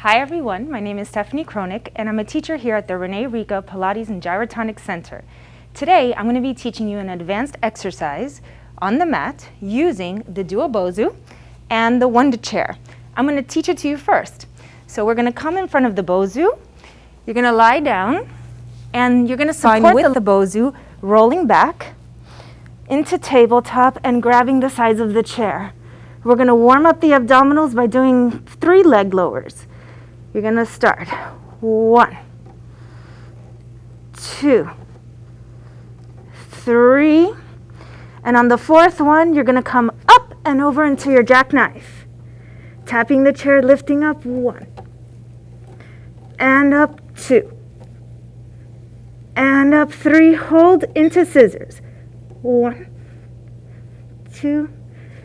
Hi everyone, my name is Stephanie Kronik and I'm a teacher here at the Renee, Ricca Pilates and Gyrotonic Center. Today I'm going to be teaching you an advanced exercise on the mat using the Duobozu and the Wunda Chair. I'm going to teach it to you first. So we're going to come in front of the Bozu, you're going to lie down and you're going to support with the Bozu rolling back into tabletop and grabbing the sides of the chair. We're going to warm up the abdominals by doing 3 leg lowers. You're going to start 1, 2, 3, and on the 4th one, you're going to come up and over into your jackknife. Tapping the chair, lifting up 1, and up 2, and up 3, hold into scissors. 1, 2,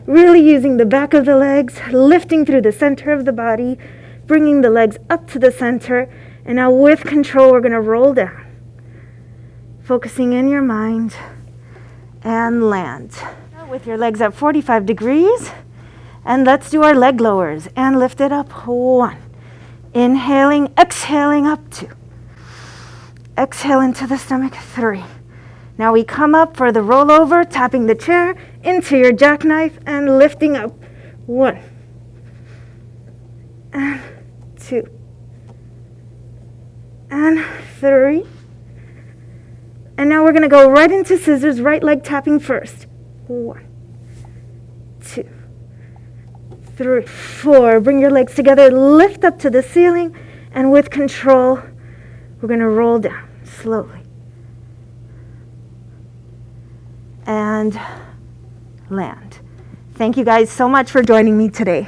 really using the back of the legs, lifting through the center of the body, bringing the legs up to the center, and now with control we're going to roll down, focusing in your mind, and land. With your legs at 45 degrees, and let's do our leg lowers, and lift it up, 1, inhaling, exhaling up 2, exhale into the stomach, 3. Now we come up for the rollover, tapping the chair into your jackknife and lifting up, 1, and 2, and 3. And now we're going to go right into scissors, right leg tapping first. 1, 2, 3, 4. Bring your legs together, lift up to the ceiling, and with control, we're going to roll down slowly. And land. Thank you guys so much for joining me today.